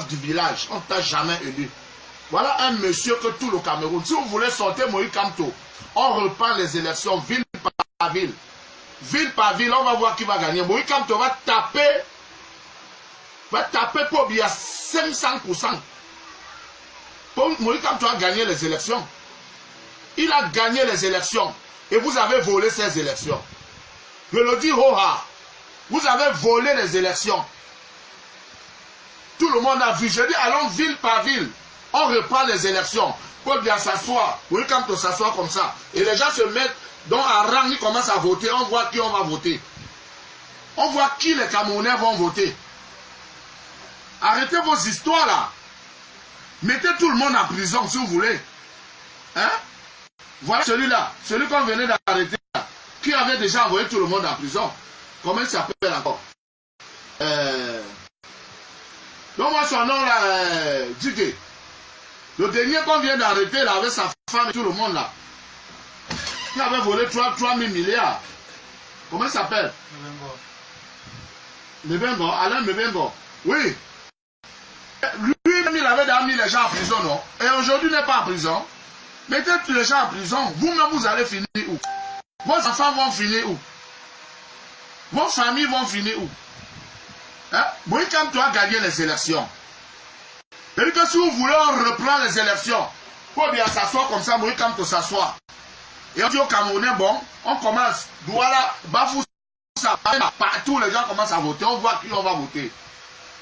du village, on ne t'a jamais élu. Voilà un monsieur que tout le Cameroun, si vous voulez sortir Moïse Kamto, on reprend les élections ville par ville. Ville par ville, on va voir qui va gagner. Moïse Kamto va taper pour bien 500%. Moïse Kamto a gagné les élections. Il a gagné les élections. Et vous avez volé ces élections. Je le dis Roha. Vous avez volé les élections. Tout le monde a vu. Je dis allons ville par ville. On reprend les élections. Pour bien s'asseoir. Oui, quand on s'assoit comme ça. Et les gens se mettent dans un rang, ils commencent à voter. On voit qui on va voter. On voit qui les Camerounais vont voter. Arrêtez vos histoires là. Mettez tout le monde en prison si vous voulez. Hein? Voilà celui-là. Celui qu'on venait d'arrêter. Qui avait déjà envoyé tout le monde en prison. Comment il s'appelle encore? Donc moi son nom là, Djigé. Le dernier qu'on vient d'arrêter là avec sa femme et tout le monde là. Il avait volé 3 000 milliards. Comment il s'appelle? Mebengo. Alain Mebengo. Oui. Lui-même il avait déjà mis les gens en prison, non? Et aujourd'hui il n'est pas en prison. Mettez tous les gens en prison. Vous-même vous allez finir où? Vos enfants vont finir où? Vos familles vont finir où? Hein? Moïse Kamto a gagné les élections. C'est-à-dire que si vous voulez, on reprend les élections. Pour bien s'asseoir comme ça, Moïse Kamto s'assoit. Et on dit au Camerounais, bon, on commence. Douala, Bafou, ça, partout les gens commencent à voter. On voit qui on va voter.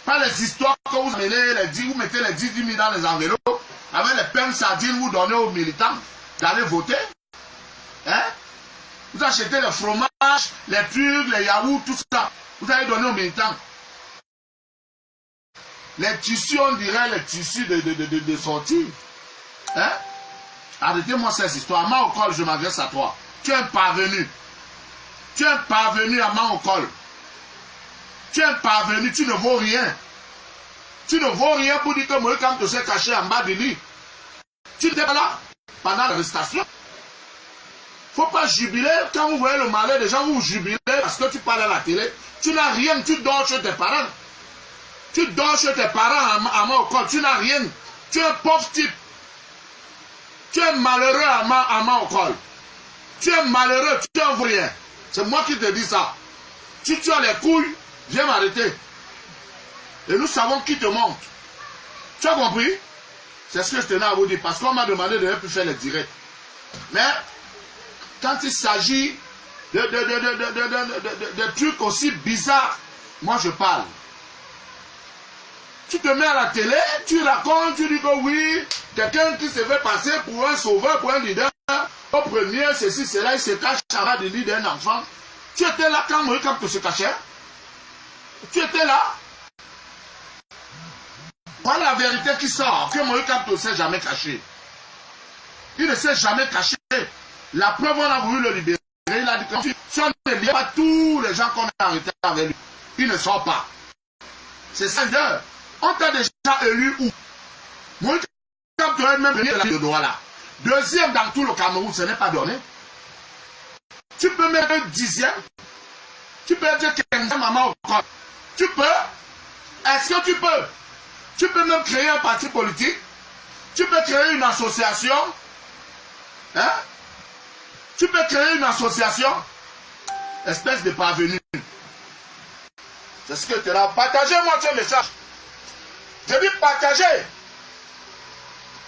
Pas les histoires que vous menez, vous mettez les 10 000 dans les enveloppes. Avec les pains sardines, vous donnez aux militants d'aller voter. Hein? Vous achetez le fromage, les trucs, les yaourts, tout ça. Vous allez donner aux militants. Les tissus, on dirait les tissus de sortie. Hein? Arrêtez-moi ces histoires. Amaokol, je m'adresse à toi. Tu es un parvenu. Tu es un parvenu à Amaokol. Tu es un parvenu, tu ne vaux rien. Tu ne vaux rien pour dire que Moïse Kamto s'est caché en bas de lui. Tu n'étais pas là pendant l'arrestation. Il ne faut pas jubiler. Quand vous voyez le malheur des gens, vous jubilez parce que tu parles à la télé. Tu n'as rien, tu dors chez tes parents. Tu dors chez tes parents à Maokol, tu n'as rien. Tu es un pauvre type. Tu es malheureux à Maokol. Tu es malheureux, tu es un rien. C'est moi qui te dis ça. Si tu as les couilles, viens m'arrêter. Et nous savons qui te monte. Tu as compris? C'est ce que je tenais à vous dire. Parce qu'on m'a demandé de ne plus faire les directs. Mais, quand il s'agit de trucs aussi bizarres, moi je parle. Tu te mets à la télé, tu racontes, tu dis que oui, quelqu'un qui se fait passer pour un sauveur, pour un leader, au premier, ceci, cela, il se cache à la délit d'un enfant. Tu étais là quand Moïse Kamto se cachait? Tu étais là? Voilà la vérité qui sort, que Moïse Kamto ne s'est jamais caché. Il ne s'est jamais caché. La preuve, on a voulu le libérer. Il a dit que si on ne libère pas tous les gens qu'on a arrêtés avec lui, il ne sort pas. C'est 5 heures. On t'a déjà élu où? Moïse Kamto est même venu de Douala. Deuxième dans tout le Cameroun, ce n'est pas donné. Tu peux mettre un 10e. Tu peux être 15e maman au corps. Tu peux. Est-ce que tu peux? Tu peux même créer un parti politique. Tu peux créer une association. Hein? Tu peux créer une association. Espèce de parvenu. C'est ce que tu as. Partagez-moi ce message. Je dis partagez.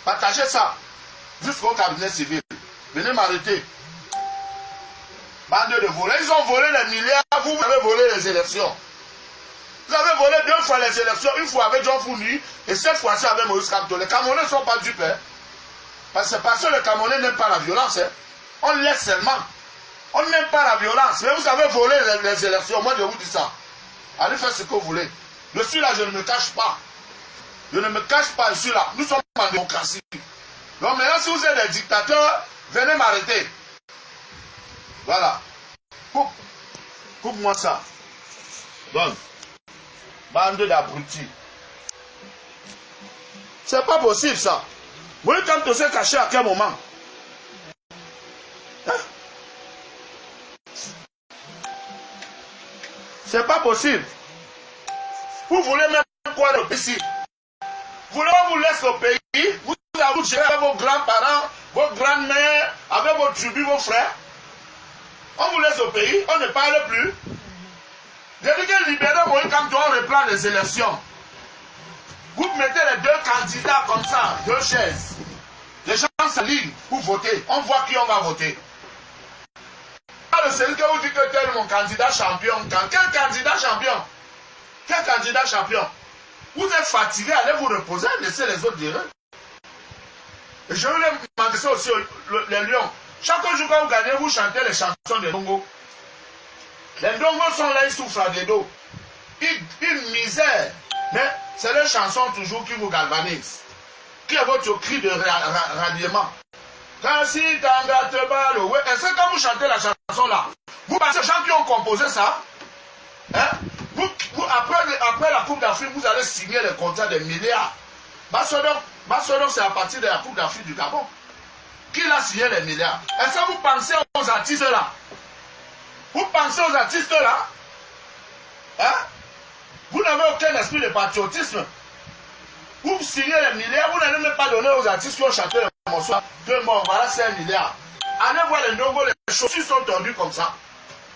Partagez ça. Jusqu'au cabinet civil. Venez m'arrêter. Bande de volés. Ils ont volé les milliards. Vous avez volé les élections. Vous avez volé 2 fois les élections. Une fois avec Jean Founi. Et cette fois-ci avec Moïse Kamto. Les Camerounais ne sont pas dupes. Hein? Parce que les Camerounais n'aiment pas la violence. Hein? On laisse seulement. On n'aime pas la violence. Mais vous avez volé les élections. Moi, je vous dis ça. Allez faire ce que vous voulez. Je suis là, je ne me cache pas. Je ne me cache pas, je suis là. Nous sommes en démocratie. Donc maintenant, si vous êtes des dictateurs, venez m'arrêter. Voilà. Coupe-moi ça. Donne. Bande d'abrutis. C'est pas possible ça. Vous voyez quand on s'est caché à quel moment? Hein? C'est pas possible. Vous voulez même quoi de ici? on vous laisse au pays, vous allez gérer avec vos grands-parents, vos grandes-mères, avec vos tribus, vos frères. On vous laisse au pays, on ne parle plus. Depuis que libérer Moïse Kamto, on reprend les élections. Vous mettez les deux candidats comme ça, deux chaises. Les gens s'alignent pour voter. On voit qui on va voter. Celui que vous dites que tel mon candidat champion. Quel candidat champion? Quel candidat champion? Vous êtes fatigué, allez vous reposer, laissez les autres dire. Et je voulais m'adresser aussi les lions. Chaque jour que vous gagnez, vous chantez les chansons des Ndongo. Les Ndongo sont là, ils souffrent des dos. Une misère. Mais c'est les chansons toujours qui vous galvanisent. Qui est votre cri de ralliement. Quand si t'engages te balle, ouais. Est-ce que quand vous chantez la chanson là, vous pensez les gens qui ont composé ça? Hein? Après la Coupe d'Afrique, vous allez signer les contrats de milliards. Basodon, c'est à partir de la Coupe d'Afrique du Gabon. Qui l'a signé les milliards? Est-ce que vous pensez aux artistes là? Vous pensez aux artistes là? Hein? Vous n'avez aucun esprit de patriotisme. Vous signez les milliards, vous n'allez même pas donner aux artistes qui ont chanté les morceaux. 2 morts, voilà, c'est 1 milliard. Allez voir les Ndongo, les chaussures sont tendues comme ça.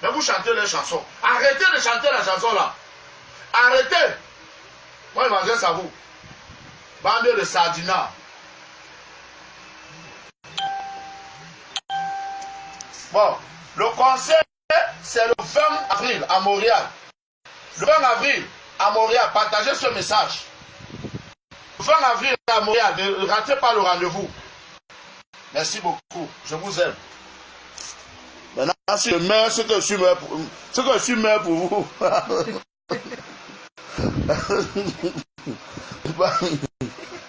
Mais vous chantez les chansons. Arrêtez de chanter la chanson là. Arrêtez. Moi, je m'adresse à vous. Bande de sardinats. Bon, le conseil, c'est le 20 avril à Montréal. Le 20 avril à Montréal, partagez ce message. Le 20 avril à Montréal, ne ratez pas le rendez-vous. Merci beaucoup, je vous aime. Maintenant, si je meurs, ce que je suis mort pour vous.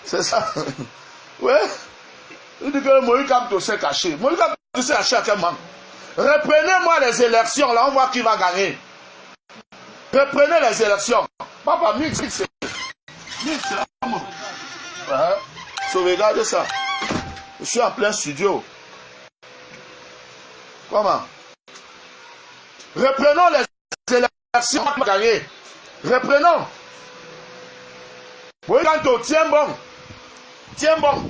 C'est ça. Ouais. Il dit que Moïse Kamto s'est caché. Moïse Kamto s'est caché à quel moment? Reprenez-moi les élections, là, on voit qui va gagner. Reprenez les élections. Papa, mix, c'est l'amour. Sauvegardez ça. Je suis en plein studio. Comment? Reprenons les élections, on va gagner. Reprenons. Oui, Kanto, tiens bon. Tiens bon.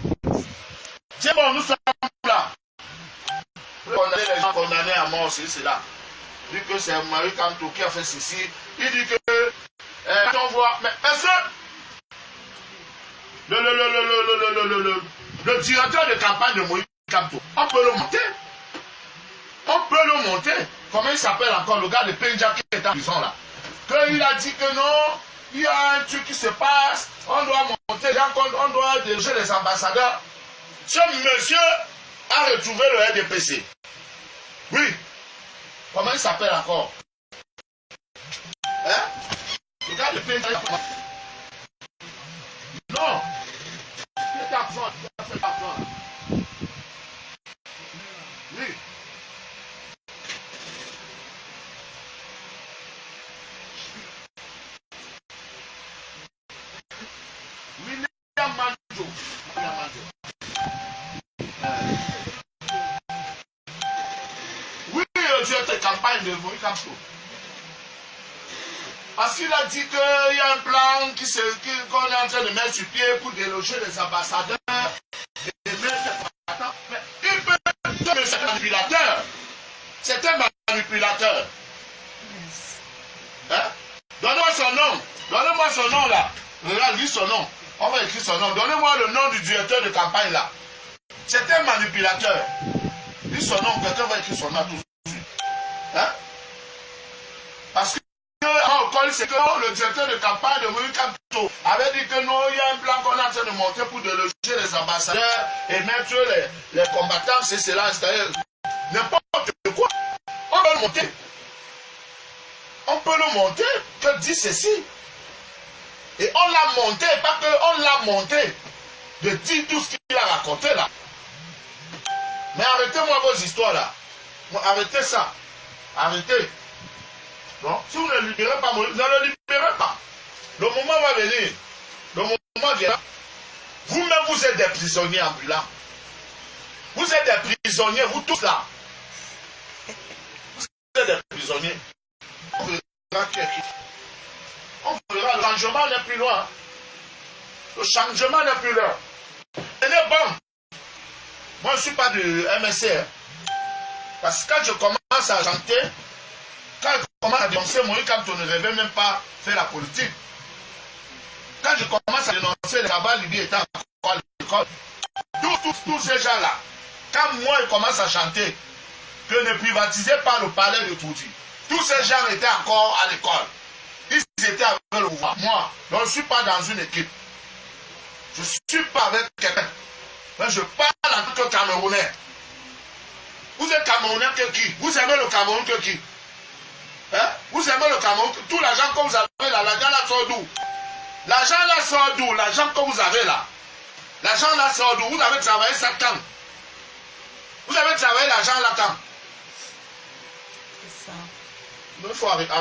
Tiens bon, nous sommes là. Condamner les gens condamnés à mort, c'est là. Vu que c'est Marie Kanto qui a fait ceci, il dit que on voit. Mais est-ce que le directeur de campagne de Moïse Kamto, on peut le monter? On peut le monter. Comment il s'appelle encore le gars de Penja qui est en prison là? Qu'il a dit que non, il y a un truc qui se passe, on doit monter, on doit diriger les ambassadeurs. Ce monsieur a retrouvé le RDPC. Oui. Comment il s'appelle encore? Hein? Le gars de Penja. Non. Il est absent. Oui. William Manjo. Oui, le directeur de campagne de Moïse Kamto. Parce qu'il a dit qu'il y a un plan qu'on est en train de mettre sur pied pour déloger les ambassadeurs. Et mettre... Mais il peut être un manipulateur. C'est un manipulateur. Hein? Donnez-moi son nom. Donnez-moi son nom là. Regarde, lis son nom. On va écrire son nom. Donnez-moi le nom du directeur de campagne là. C'est un manipulateur. Lis son nom. Quelqu'un va écrire son nom tout de suite. Hein? Parce que c'est que le directeur de campagne de Moïse Kamto avait dit que non, il y a un plan qu'on est en train de monter pour déloger les ambassadeurs et mettre les combattants, c'est cela, c'est-à-dire n'importe quoi. On peut le monter. On peut le monter, que dit ceci. Et on l'a monté, pas que on l'a monté de dire tout ce qu'il a raconté là. Mais arrêtez-moi vos histoires là. Arrêtez ça. Arrêtez. Non, si vous ne libérez pas Moïse, vous ne le libérez pas. Le moment va venir. Le moment viendra. Vous-même, vous êtes des prisonniers ambulants. Vous êtes des prisonniers, vous tous là. Vous êtes des prisonniers. On verra qui est qui. On verra, le changement n'est plus loin. Le changement n'est plus là. Ce n'est bon. Moi, je ne suis pas du MSR. Parce que quand je commence à chanter, quand je commence à dénoncer Moïse, quand on ne rêvait même pas faire la politique, quand je commence à dénoncer les rabats libyen étant encore à l'école, tous ces gens-là, quand moi je commence à chanter que ne privatisez pas le palais de Touti, tous ces gens étaient encore à l'école. Ils étaient avec le pouvoir. Moi, donc, je ne suis pas dans une équipe. Je ne suis pas avec quelqu'un. Mais je parle en tant que Camerounais. Vous êtes Camerounais que qui? Vous aimez le Cameroun que qui? Hein? Vous aimez le Cameroun? Tout l'argent que vous avez là, l'argent là sort d'où? L'argent là sort d'où? L'argent que vous avez là. L'argent là sort d'où? Vous avez travaillé ça quand? Vous avez travaillé l'argent là quand? C'est ça. Il faut arrêter.